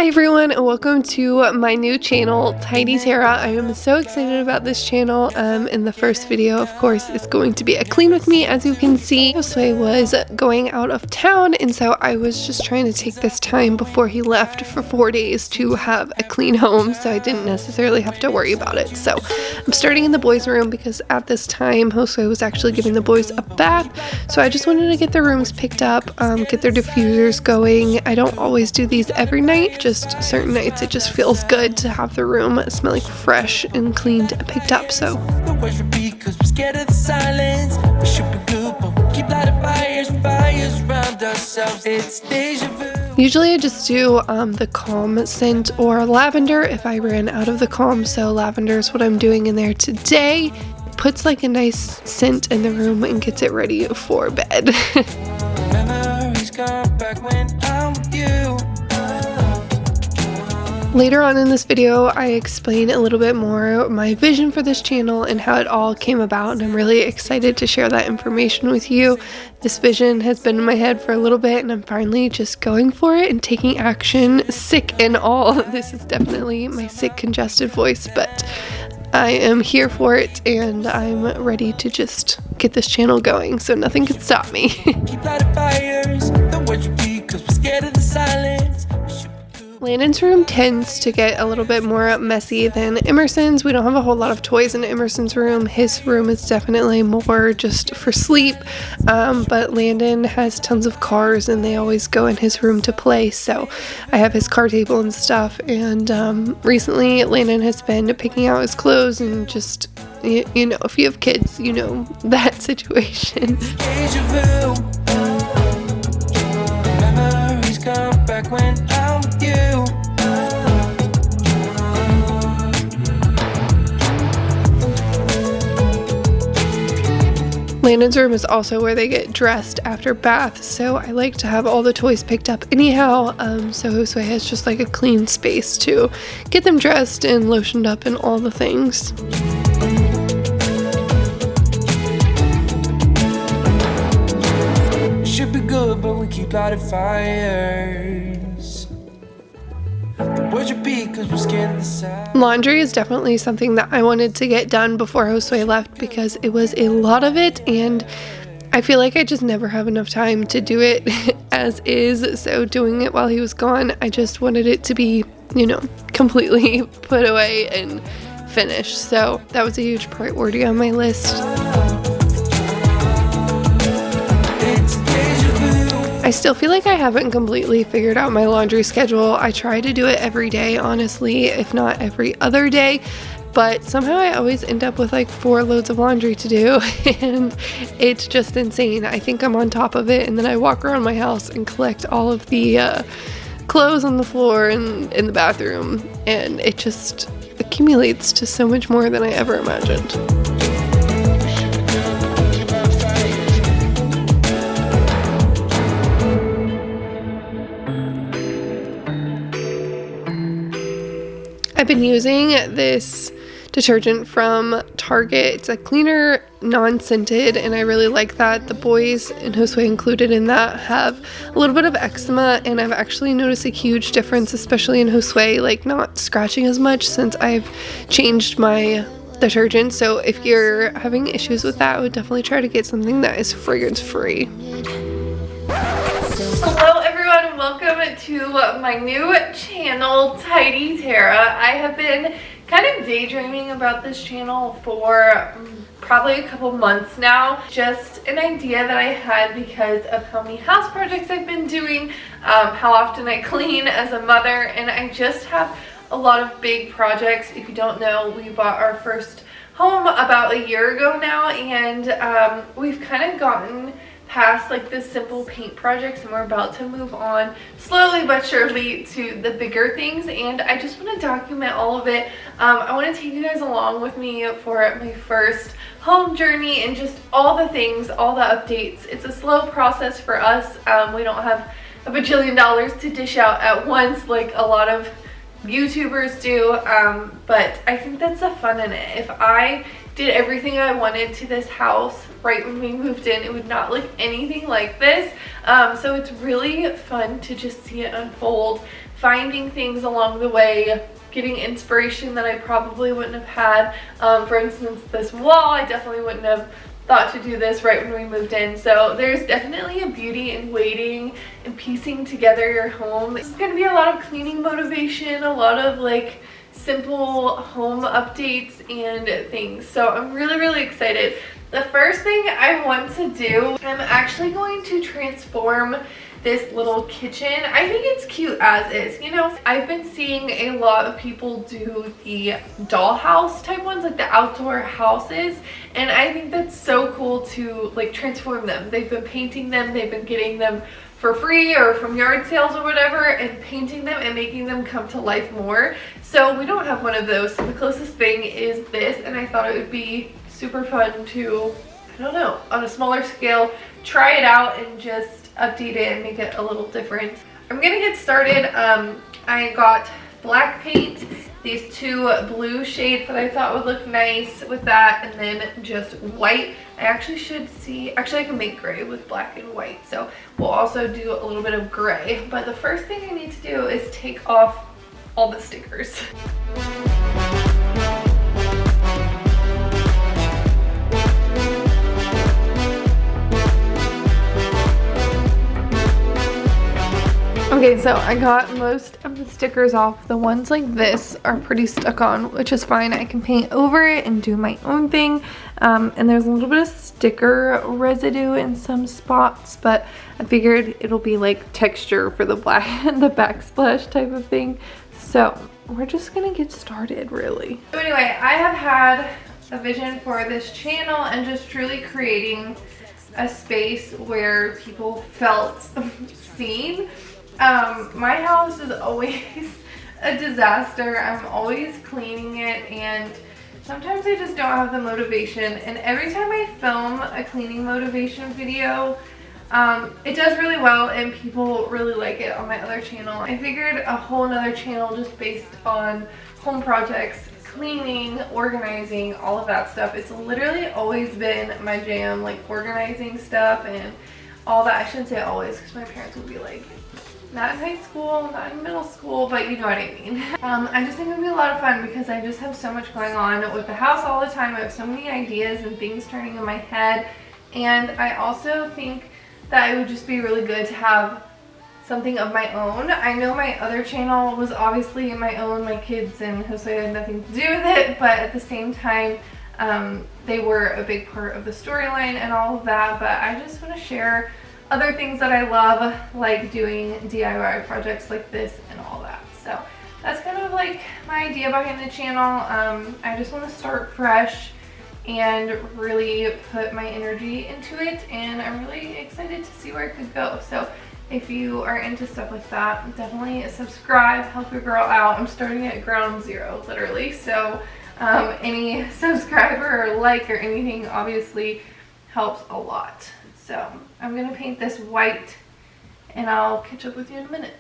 Hi everyone, and welcome to my new channel, Tidy Tara. I am so excited about this channel, and the first video, of course, is going to be a clean with me. As you can see, Josue was going out of town, and so I was just trying to take this time before he left for 4 days to have a clean home, so I didn't necessarily have to worry about it. So I'm starting in the boys' room because at this time, Josue was actually giving the boys a bath, so I just wanted to get their rooms picked up, get their diffusers going. I don't always do these every night, just certain nights it just feels good to have the room smelling fresh and cleaned and picked up. So usually I just do the calm scent or lavender if I ran out of the calm, so lavender is what I'm doing in there today. It puts like a nice scent in the room and gets it ready for bed. Memories come back when I'm with you. Later on in this video, I explain a little bit more my vision for this channel and how it all came about, and I'm really excited to share that information with you. This vision has been in my head for a little bit, and I'm finally just going for it and taking action, sick and all. This is definitely my sick, congested voice, but I am here for it, and I'm ready to just get this channel going, so nothing can stop me. Landon's room tends to get a little bit more messy than Emerson's. We don't have a whole lot of toys in Emerson's room. His room is definitely more just for sleep, but Landon has tons of cars and they always go in his room to play, so I have his car table and stuff, and recently Landon has been picking out his clothes and just, you know, if you have kids, you know that situation. Memories come back when I'm with you. Landon's room is also where they get dressed after bath, so I like to have all the toys picked up anyhow, so Josue has just like a clean space to get them dressed and lotioned up and all the things. Should be good, but we keep lighting fires. Laundry is definitely something that I wanted to get done before Josue left because it was a lot of it, and I feel like I just never have enough time to do it as is, so doing it while he was gone, I just wanted it to be, you know, completely put away and finished, so that was a huge priority on my list. I still feel like I haven't completely figured out my laundry schedule. I try to do it every day, honestly, if not every other day, but somehow I always end up with like 4 loads of laundry to do, and it's just insane. I think I'm on top of it, and then I walk around my house and collect all of the clothes on the floor and in the bathroom, and it just accumulates to so much more than I ever imagined. I've been using this detergent from Target. It's a cleaner, non-scented, and I really like that. The boys, and Josue included in that, have a little bit of eczema, and I've actually noticed a huge difference, especially in Josue, like not scratching as much since I've changed my detergent. So if you're having issues with that, I would definitely try to get something that is fragrance free. Hello everyone, and welcome to my new channel, Tidy Tara. I have been kind of daydreaming about this channel for probably a couple months now. Just an idea that I had because of how many house projects I've been doing, how often I clean as a mother, and I just have a lot of big projects. If you don't know, we bought our first home about a year ago now, and we've kind of gotten past like the simple paint projects, and we're about to move on slowly but surely to the bigger things, and I just want to document all of it. I want to take you guys along with me for my first home journey and just all the things, all the updates. It's a slow process for us. We don't have a bajillion dollars to dish out at once like a lot of YouTubers do, but I think that's the fun in it. If I did everything I wanted to this house right when we moved in, it would not look anything like this. So it's really fun to just see it unfold, finding things along the way, getting inspiration that I probably wouldn't have had. For instance, this wall, I definitely wouldn't have thought to do this right when we moved in. So there's definitely a beauty in waiting and piecing together your home. This is going to be a lot of cleaning motivation, a lot of like simple home updates and things. So I'm really excited. The first thing I want to do, I'm actually going to transform this little kitchen. I think it's cute as is. You know, I've been seeing a lot of people do the dollhouse type ones, like the outdoor houses, and I think that's so cool to like transform them. They've been painting them, they've been getting them for free or from yard sales or whatever, and painting them and making them come to life more. So we don't have one of those, so the closest thing is this, and I thought it would be super fun to, I don't know, on a smaller scale, try it out and just update it and make it a little different. I'm gonna get started. I got black paint, these two blue shades that I thought would look nice with that, and then just white. I actually I can make gray with black and white, so we'll also do a little bit of gray. But the first thing I need to do is take off all the stickers. Okay, so I got most of the stickers off. The ones like this are pretty stuck on, which is fine. I can paint over it and do my own thing. And there's a little bit of sticker residue in some spots, but I figured it'll be like texture for the black and the backsplash type of thing. So we're just gonna get started, really. So anyway, I have had a vision for this channel and just truly creating a space where people felt seen. My house is always a disaster. I'm always cleaning it, and sometimes I just don't have the motivation. And every time I film a cleaning motivation video, it does really well and people really like it on my other channel. I figured a whole nother channel just based on home projects, cleaning, organizing, all of that stuff. It's literally always been my jam, like organizing stuff and all that. I shouldn't say always, because my parents would be like, not in high school, not in middle school, but you know what I mean. I just think it would be a lot of fun because I just have so much going on with the house all the time. I have so many ideas and things turning in my head, and I also think that it would just be really good to have something of my own. I know my other channel was obviously my own, my kids and Jose had nothing to do with it, but at the same time, they were a big part of the storyline and all of that. But I just want to share other things that I love, like doing DIY projects like this and all that. So that's kind of like my idea behind the channel. I just want to start fresh and really put my energy into it, and I'm really excited to see where it could go. So if you are into stuff like that, definitely subscribe, help your girl out. I'm starting at ground zero, literally. So any subscriber or like or anything obviously helps a lot. So I'm gonna paint this white and I'll catch up with you in a minute.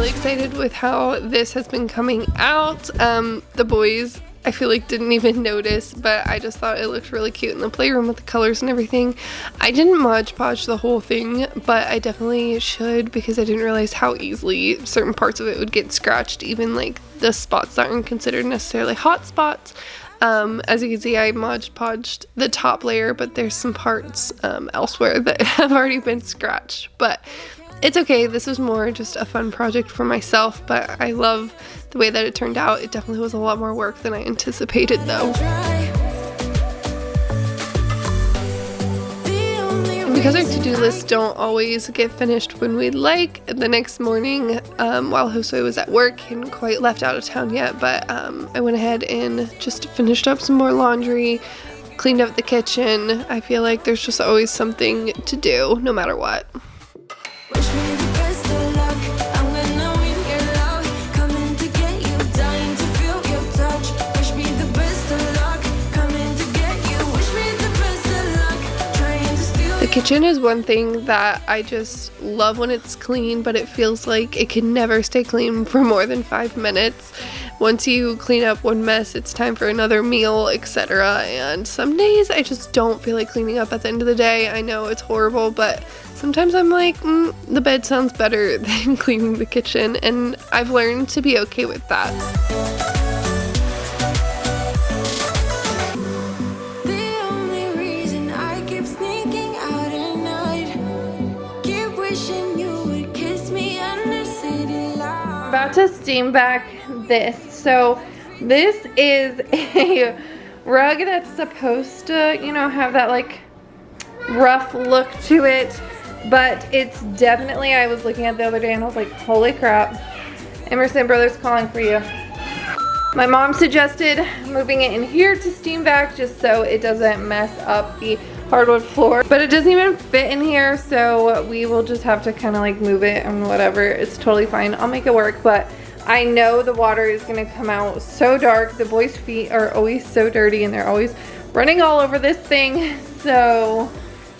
Excited with how this has been coming out. The boys, I feel like, didn't even notice, but I just thought it looked really cute in the playroom with the colors and everything. I didn't Mod Podge the whole thing, but I definitely should, because I didn't realize how easily certain parts of it would get scratched, even like the spots that aren't considered necessarily hot spots. As you can see, I Mod Podged the top layer, but there's some parts elsewhere that have already been scratched, but it's okay. This was more just a fun project for myself, but I love the way that it turned out. It definitely was a lot more work than I anticipated, though. Because our to-do lists don't always get finished when we'd like, the next morning while Josue was at work, he hadn't quite left out of town yet, but I went ahead and just finished up some more laundry, cleaned up the kitchen. I feel like there's just always something to do no matter what. The kitchen is one thing that I just love when it's clean, but it feels like it can never stay clean for more than 5 minutes. Once you clean up one mess, it's time for another meal, etc. And some days I just don't feel like cleaning up at the end of the day. I know it's horrible, but sometimes I'm like, the bed sounds better than cleaning the kitchen, and I've learned to be okay with that. About to steam back this. So this is a rug that's supposed to, you know, have that like rough look to it, but it's definitely, I was looking at it the other day and I was like, holy crap, Emerson Brothers calling for you. My mom suggested moving it in here to steam back just so it doesn't mess up the hardwood floor, but it doesn't even fit in here, so we will just have to kind of like move it and whatever. It's totally fine. I'll make it work, but I know the water is going to come out so dark. The boys' feet are always so dirty and they're always running all over this thing, so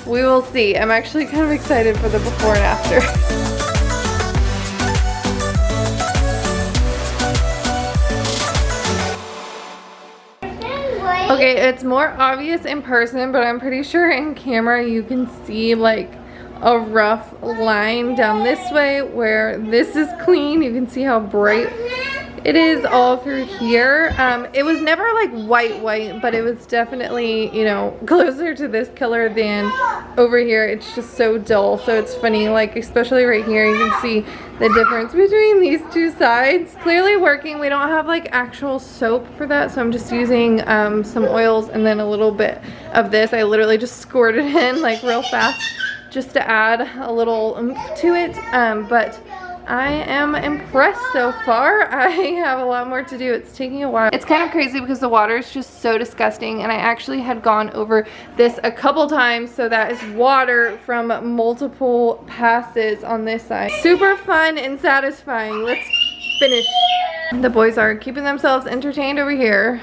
we will see. I'm actually kind of excited for the before and after. Okay, it's more obvious in person, but I'm pretty sure in camera you can see like a rough line down this way where this is clean. You can see how bright it is all through here. It was never like white, but it was definitely, you know, closer to this color than over here. It's just so dull, so it's funny, like especially right here you can see the difference between these two sides. Clearly working. We don't have like actual soap for that, so I'm just using some oils and then a little bit of this. I literally just squirted in like real fast just to add a little oomph to it, but I am impressed so far. I have a lot more to do. It's taking a while. It's kind of crazy because the water is just so disgusting, and I actually had gone over this a couple times, so that is water from multiple passes on this side. Super fun and satisfying. Let's finish. The boys are keeping themselves entertained over here.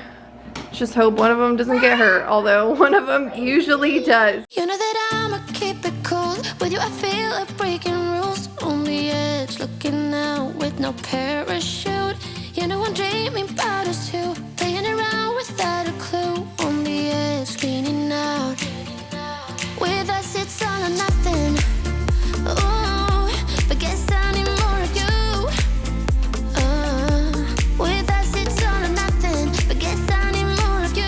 Just hope one of them doesn't get hurt, although one of them usually does. You know that I'ma keep it cool. With you I feel like breaking rules. On the edge, looking out with no parachute. You know I'm dreaming about us two, playing around without a clue. On the edge, cleaning out. With us it's all or nothing. Ooh, but guess I need more of you. With us it's all or nothing, but guess I need more of you.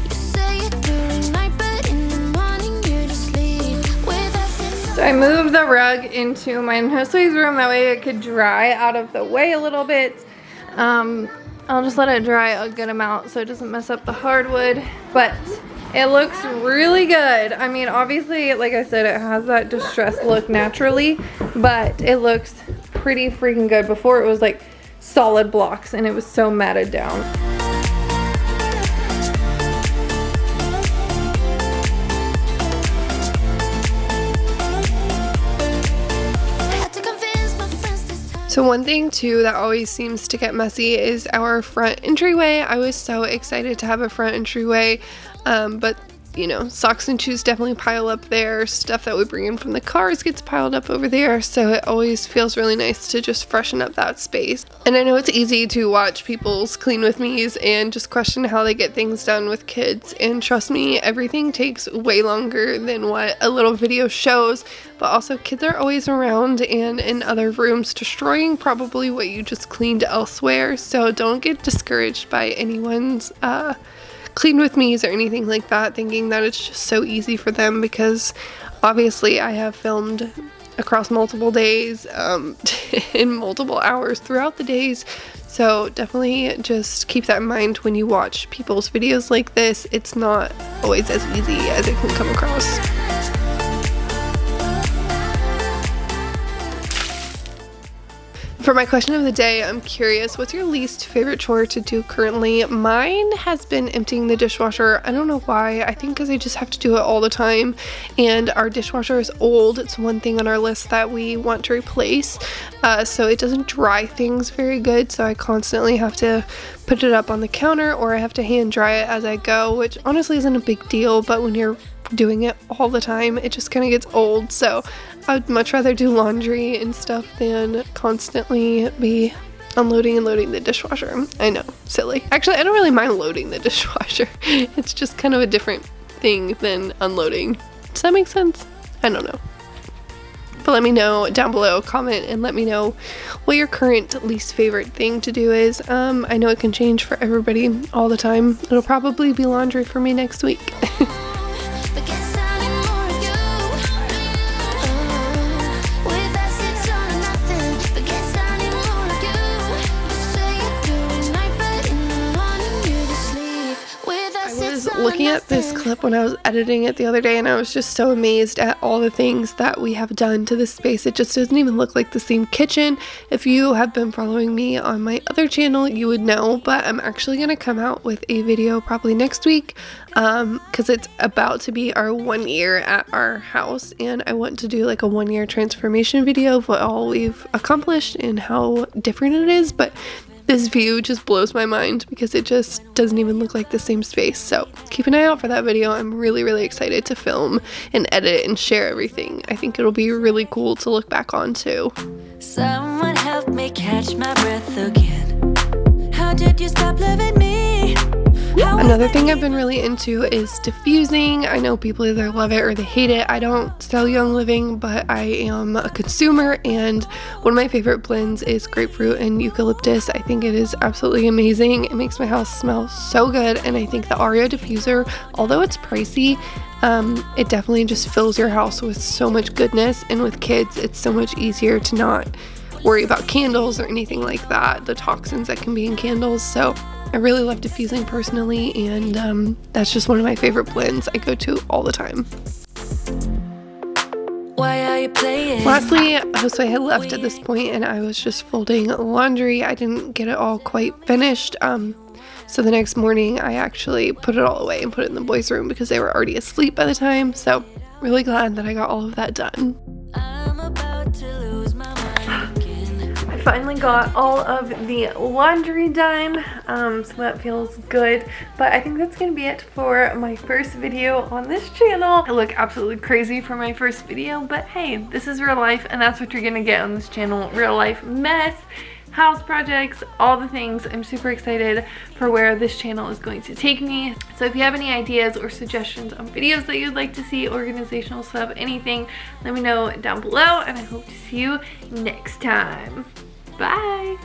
You say it during night, but in the morning you just leave. With us it's all. So I moved the rug into my Josue's room, that way it could dry out of the way a little bit. I'll just let it dry a good amount so it doesn't mess up the hardwood, but it looks really good. I mean, obviously, like I said, it has that distressed look naturally, but it looks pretty freaking good. Before it was like solid blocks and it was so matted down. So one thing too that always seems to get messy is our front entryway. I was so excited to have a front entryway, but you know, socks and shoes definitely pile up there. Stuff that we bring in from the cars gets piled up over there, so it always feels really nice to just freshen up that space. And I know it's easy to watch people's clean with me's and just question how they get things done with kids, and trust me, everything takes way longer than what a little video shows, but also kids are always around and in other rooms destroying probably what you just cleaned elsewhere, so don't get discouraged by anyone's clean with me's or anything like that, thinking that it's just so easy for them, because obviously I have filmed across multiple days in multiple hours throughout the days, so definitely just keep that in mind when you watch people's videos like this. It's not always as easy as it can come across. For my question of the day, I'm curious, what's your least favorite chore to do currently? Mine has been emptying the dishwasher. I don't know why. I think because I just have to do it all the time, and our dishwasher is old. It's one thing on our list that we want to replace, so it doesn't dry things very good, so I constantly have to put it up on the counter, or I have to hand dry it as I go, which honestly isn't a big deal, but when you're doing it all the time, it just kind of gets old. So I would much rather do laundry and stuff than constantly be unloading and loading the dishwasher. I know, silly. Actually, I don't really mind loading the dishwasher. It's just kind of a different thing than unloading. Does that make sense? I don't know. But let me know down below, comment, and let me know what your current least favorite thing to do is. I know it can change for everybody all the time. It'll probably be laundry for me next week. Looking at this clip when I was editing it the other day, and I was just so amazed at all the things that we have done to this space. It just doesn't even look like the same kitchen. If you have been following me on my other channel, you would know, but I'm actually going to come out with a video probably next week because it's about to be our 1 year at our house, and I want to do like a 1 year transformation video of what all we've accomplished and how different it is. But this view just blows my mind because it just doesn't even look like the same space. So keep an eye out for that video. I'm really, really excited to film and edit and share everything. I think it'll be really cool to look back on too. Someone help me catch my breath again. How did you stop loving me? Another thing I've been really into is diffusing. I know people either love it or they hate it. I don't sell Young Living, but I am a consumer, and one of my favorite blends is grapefruit and eucalyptus. I think it is absolutely amazing. It makes my house smell so good, and I think the Aria diffuser, although it's pricey, it definitely just fills your house with so much goodness, and with kids, it's so much easier to not worry about candles or anything like that, the toxins that can be in candles. So I really love diffusing personally, and that's just one of my favorite blends I go to all the time. Why are you playing? Lastly, Josue had left at this point, and I was just folding laundry. I didn't get it all quite finished, so the next morning I actually put it all away and put it in the boys' room because they were already asleep by the time. So really glad that I got all of that done. I'm about to lose my mind again. I finally got all of the laundry done, so that feels good. But I think that's gonna be it for my first video on this channel. I look absolutely crazy for my first video, but hey, this is real life, and that's what you're gonna get on this channel. Real life mess, house projects, all the things. I'm super excited for where this channel is going to take me. So if you have any ideas or suggestions on videos that you'd like to see, organizational stuff, anything, let me know down below, and I hope to see you next time. Bye!